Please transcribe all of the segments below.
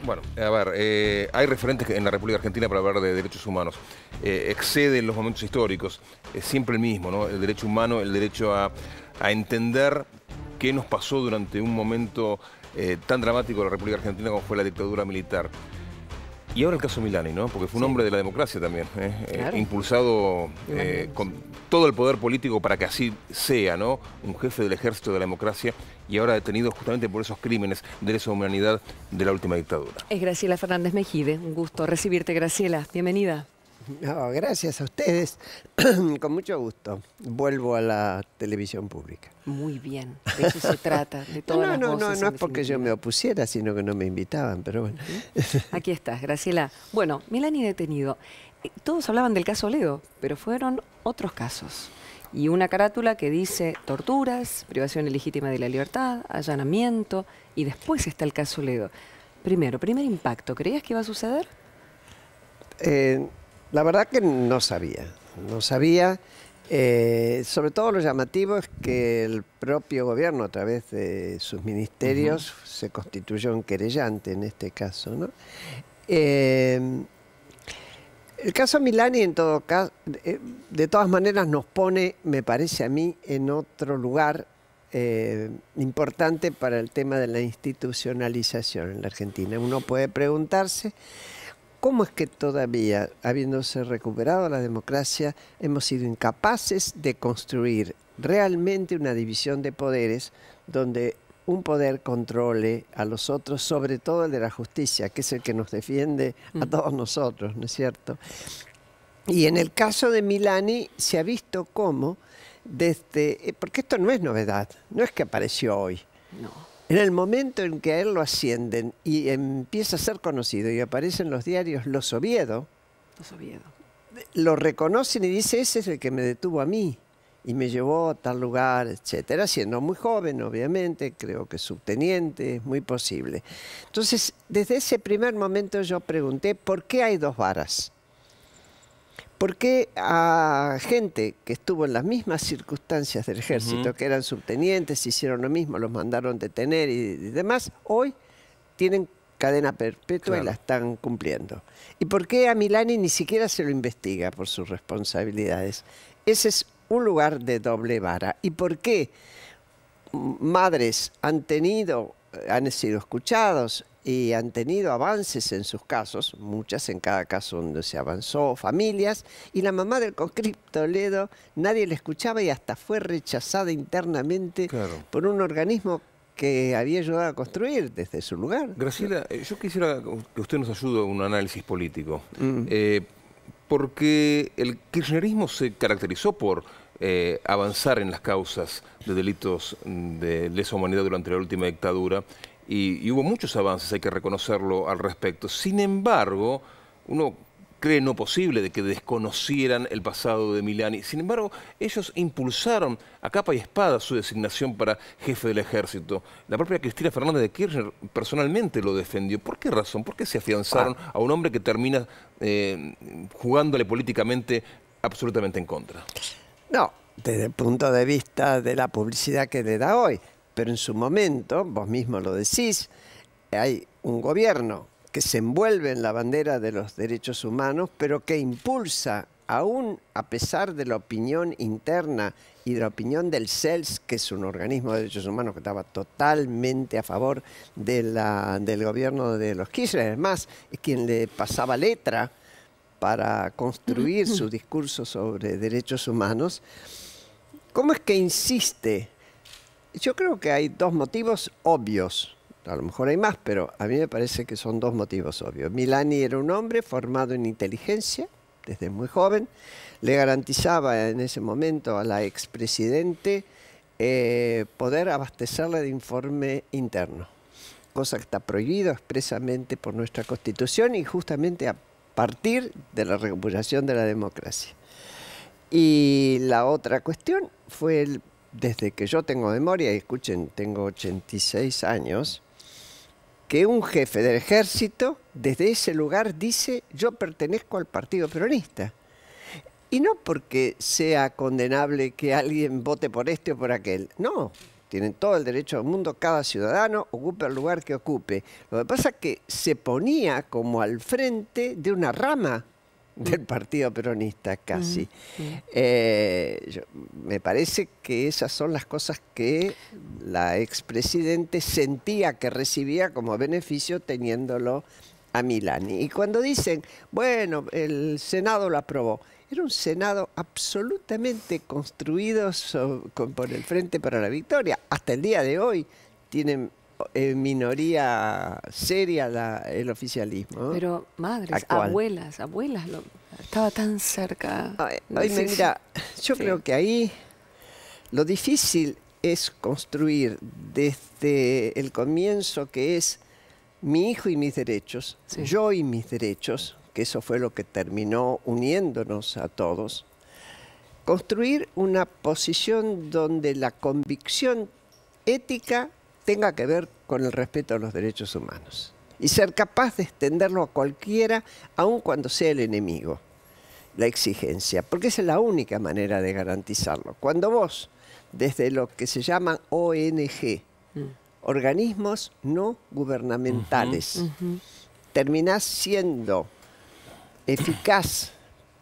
Bueno, a ver, hay referentes en la República Argentina para hablar de derechos humanos. Exceden los momentos históricos, es siempre el mismo, ¿no? El derecho humano, el derecho a entender qué nos pasó durante un momento tan dramático de la República Argentina como fue la dictadura militar. Y ahora el caso Milani, ¿no? Porque fue un hombre de la democracia también, Claro. Impulsado con todo el poder político para que así sea, ¿no? Un jefe del ejército de la democracia y ahora detenido justamente por esos crímenes de lesa humanidad de la última dictadura. Es Graciela Fernández Mejide. Un gusto recibirte, Graciela. Bienvenida. No, gracias a ustedes. Con mucho gusto. Vuelvo a la televisión pública. Muy bien. De eso se trata, de todas las voces. No es porque yo me opusiera, sino que no me invitaban, pero bueno. Aquí estás, Graciela. Bueno, Milani detenido. Todos hablaban del caso Leo, pero fueron otros casos. Y una carátula que dice torturas, privación ilegítima de la libertad, allanamiento, y después está el caso Leo. Primero, primer impacto, ¿creías que iba a suceder? La verdad que no sabía. No sabía. Sobre todo lo llamativo es que el propio gobierno, a través de sus ministerios, se constituyó en querellante en este caso, ¿no? El caso Milani, en todo caso, de todas maneras nos pone, me parece a mí, en otro lugar importante para el tema de la institucionalización en la Argentina. Uno puede preguntarse cómo es que todavía, habiéndose recuperado la democracia, hemos sido incapaces de construir realmente una división de poderes donde un poder controle a los otros, sobre todo el de la justicia, que es el que nos defiende a todos nosotros, ¿no es cierto? Y en el caso de Milani se ha visto cómo, porque esto no es novedad, no es que apareció hoy. No. En el momento en que a él lo ascienden y empieza a ser conocido y aparecen los diarios Los Oviedo, lo reconocen y dice, ese es el que me detuvo a mí y me llevó a tal lugar, etcétera, siendo muy joven, obviamente, creo que subteniente, es muy posible. Entonces, desde ese primer momento yo pregunté, ¿por qué hay dos varas? ¿Por qué a gente que estuvo en las mismas circunstancias del ejército, que eran subtenientes, hicieron lo mismo, los mandaron detener y demás, hoy tienen cadena perpetua y la están cumpliendo? ¿Y por qué a Milani ni siquiera se lo investiga por sus responsabilidades? Ese es un lugar de doble vara. ¿Y por qué madres han sido escuchados y han tenido avances en sus casos, muchas en cada caso donde se avanzó, familias, y la mamá del conscripto Ledo nadie la escuchaba y hasta fue rechazada internamente por un organismo que había ayudado a construir desde su lugar? Graciela, yo quisiera que usted nos ayude a un análisis político, porque el kirchnerismo se caracterizó por avanzar en las causas de delitos de lesa humanidad durante la última dictadura, y hubo muchos avances, hay que reconocerlo al respecto. Sin embargo, uno cree no posible de que desconocieran el pasado de Milani. Sin embargo, ellos impulsaron a capa y espada su designación para jefe del ejército. La propia Cristina Fernández de Kirchner personalmente lo defendió. ¿Por qué razón? ¿Por qué se afianzaron a un hombre que termina jugándole políticamente absolutamente en contra? No, desde el punto de vista de la publicidad que le da hoy. Pero en su momento, vos mismo lo decís, hay un gobierno que se envuelve en la bandera de los derechos humanos, pero que impulsa, aún a pesar de la opinión interna y de la opinión del CELS, que es un organismo de derechos humanos que estaba totalmente a favor del gobierno de los Kirchner. Además, es quien le pasaba letra para construir su discurso sobre derechos humanos. ¿Cómo es que insiste? Yo creo que hay dos motivos obvios. A lo mejor hay más, pero a mí me parece que son dos motivos obvios. Milani era un hombre formado en inteligencia desde muy joven. Le garantizaba en ese momento a la expresidente poder abastecerle de informe interno, cosa que está prohibido expresamente por nuestra Constitución y justamente a partir de la recuperación de la democracia. Y la otra cuestión fue desde que yo tengo memoria, y escuchen, tengo 86 años, que un jefe del ejército desde ese lugar dice, yo pertenezco al Partido Peronista. Y no porque sea condenable que alguien vote por este o por aquel, no, tienen todo el derecho del mundo, cada ciudadano ocupe el lugar que ocupe. Lo que pasa es que se ponía como al frente de una rama del Partido Peronista, casi. Me parece que esas son las cosas que la expresidente sentía que recibía como beneficio teniéndolo a Milani. Y cuando dicen, bueno, el Senado lo aprobó, era un Senado absolutamente construido por el Frente para la Victoria. Hasta el día de hoy tienen minoría seria el oficialismo. Pero madres, actual. abuelas, estaba tan cerca. Mira, yo creo que ahí lo difícil es construir desde el comienzo, que es mi hijo y mis derechos, yo y mis derechos, que eso fue lo que terminó uniéndonos a todos, construir una posición donde la convicción ética tenga que ver con el respeto a los derechos humanos y ser capaz de extenderlo a cualquiera, aun cuando sea el enemigo, la exigencia, porque esa es la única manera de garantizarlo. Cuando vos, desde lo que se llaman ONG, organismos no gubernamentales, terminás siendo eficaz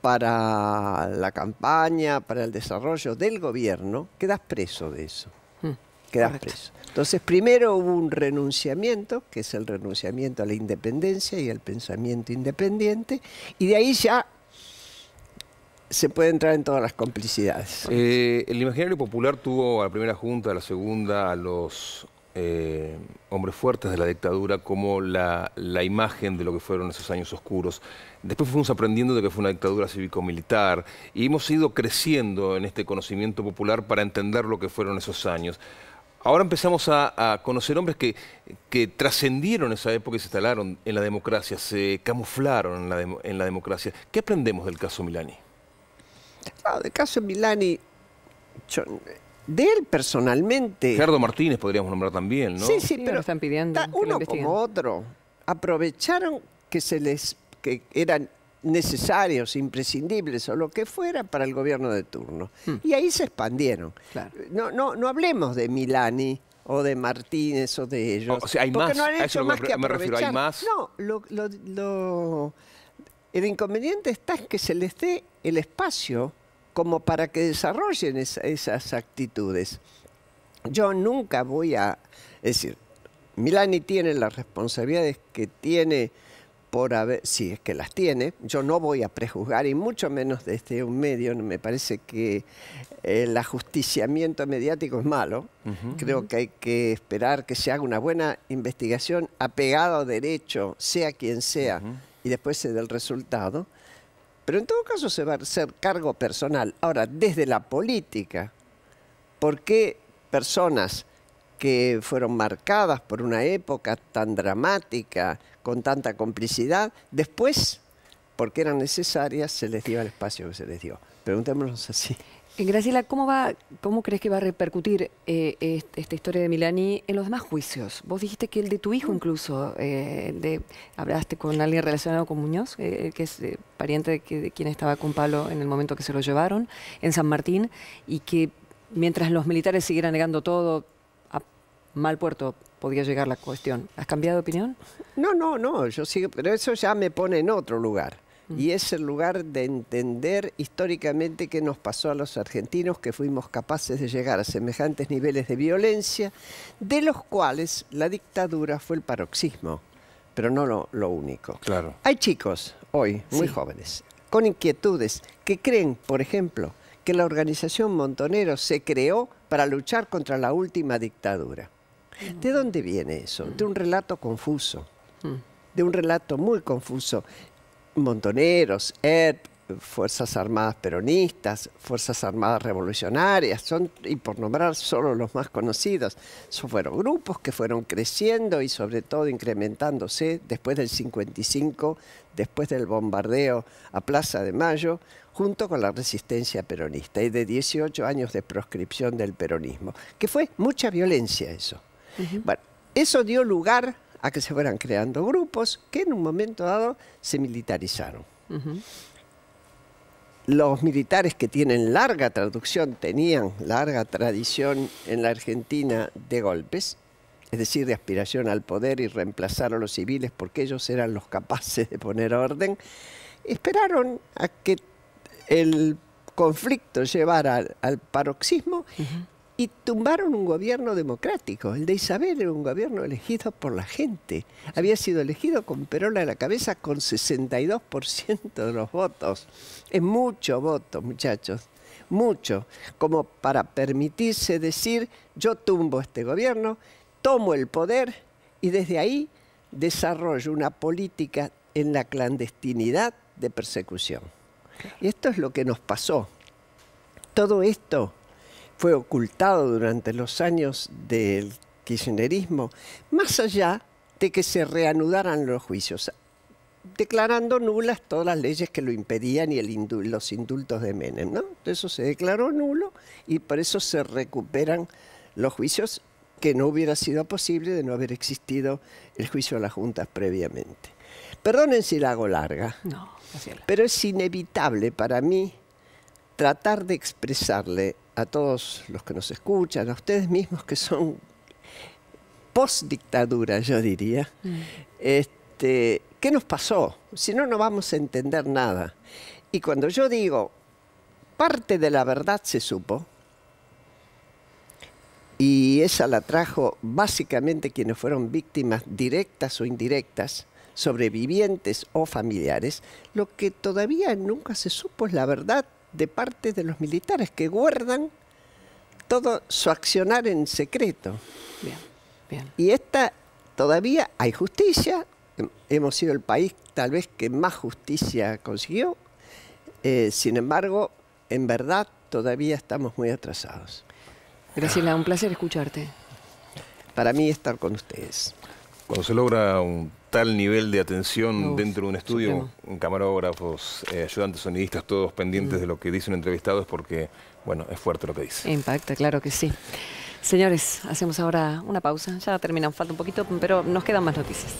para la campaña, para el desarrollo del gobierno, quedás preso de eso. Quedás preso. Entonces, primero hubo un renunciamiento, que es el renunciamiento a la independencia y al pensamiento independiente, y de ahí ya se puede entrar en todas las complicidades. El imaginario popular tuvo a la primera junta, a la segunda, a los hombres fuertes de la dictadura como la imagen de lo que fueron esos años oscuros. Después fuimos aprendiendo de que fue una dictadura cívico-militar y hemos ido creciendo en este conocimiento popular para entender lo que fueron esos años. Ahora empezamos a conocer hombres que trascendieron esa época y se instalaron en la democracia, se camuflaron en la democracia. ¿Qué aprendemos del caso Milani? Del caso Milani, de él personalmente... Gerardo Martínez podríamos nombrar también, ¿no? Sí, pero lo están pidiendo, uno como otro aprovecharon que eran necesarios, imprescindibles o lo que fuera para el gobierno de turno. Y ahí se expandieron. Claro. No hablemos de Milani o de Martínez o de ellos. O sea, hay porque más, no han a hecho eso más que me refiero, hay más. No, el inconveniente está en que se les dé el espacio como para que desarrollen esas actitudes. Yo nunca voy a... Es decir, Milani tiene las responsabilidades que tiene por haber... Si es que las tiene, yo no voy a prejuzgar, y mucho menos desde un medio. Me parece que el ajusticiamiento mediático es malo. Creo que hay que esperar que se haga una buena investigación apegada a derecho, sea quien sea, y después se dé el resultado. Pero en todo caso se va a hacer cargo personal. Ahora, desde la política, ¿por qué personas que fueron marcadas por una época tan dramática, con tanta complicidad, después, porque eran necesarias, se les dio el espacio que se les dio? Preguntémonos así. Graciela, ¿cómo crees que va a repercutir esta historia de Milani en los demás juicios? Vos dijiste que el de tu hijo incluso, hablaste con alguien relacionado con Muñoz, que es pariente de quien estaba con Pablo en el momento que se lo llevaron, en San Martín, y que mientras los militares siguieran negando todo, a mal puerto podía llegar la cuestión. ¿Has cambiado de opinión? No, yo sigo, pero eso ya me pone en otro lugar. Y es el lugar de entender históricamente qué nos pasó a los argentinos, que fuimos capaces de llegar a semejantes niveles de violencia, de los cuales la dictadura fue el paroxismo, pero no lo único. Claro. Hay chicos hoy, muy jóvenes, con inquietudes, que creen, por ejemplo, que la organización Montoneros se creó para luchar contra la última dictadura. ¿De dónde viene eso? De un relato confuso, de un relato muy confuso. Montoneros, Fuerzas Armadas Peronistas, Fuerzas Armadas Revolucionarias, y por nombrar solo los más conocidos, fueron grupos que fueron creciendo y sobre todo incrementándose después del 55, después del bombardeo a Plaza de Mayo, junto con la resistencia peronista, y de 18 años de proscripción del peronismo, que fue mucha violencia eso. Bueno, eso dio lugar a que se fueran creando grupos que en un momento dado se militarizaron. los militares que tienen tenían larga tradición en la Argentina de golpes, es decir, de aspiración al poder y reemplazar a los civiles porque ellos eran los capaces de poner orden, esperaron a que el conflicto llevara al paroxismo y tumbaron un gobierno democrático. El de Isabel era un gobierno elegido por la gente. Había sido elegido con Perola a la cabeza con 62% de los votos. Es mucho voto, muchachos, mucho, como para permitirse decir, yo tumbo este gobierno, tomo el poder y desde ahí desarrollo una política en la clandestinidad de persecución. Y esto es lo que nos pasó. Todo esto fue ocultado durante los años del kirchnerismo, más allá de que se reanudaran los juicios, declarando nulas todas las leyes que lo impedían y los indultos de Menem, ¿no? Eso se declaró nulo y por eso se recuperan los juicios, que no hubiera sido posible de no haber existido el juicio a las juntas previamente. Perdonen si la hago larga, No, Graciela. pero es inevitable para mí tratar de expresarle a todos los que nos escuchan, a ustedes mismos que son post-dictadura, yo diría, ¿qué nos pasó? Si no, no vamos a entender nada. Y cuando yo digo, parte de la verdad se supo, y esa la trajo básicamente quienes fueron víctimas directas o indirectas, sobrevivientes o familiares, lo que todavía nunca se supo es la verdad de parte de los militares que guardan todo su accionar en secreto. Bien, bien. Y todavía hay justicia, hemos sido el país tal vez que más justicia consiguió, sin embargo, en verdad todavía estamos muy atrasados. Graciela, un placer escucharte. Para mí estar con ustedes. Cuando se logra un tal nivel de atención dentro de un estudio, supremo. camarógrafos, ayudantes sonidistas, todos pendientes de lo que dice un entrevistado, es porque, bueno, es fuerte lo que dice. Impacta, claro que sí. Señores, hacemos ahora una pausa. Ya terminamos, falta un poquito, pero nos quedan más noticias.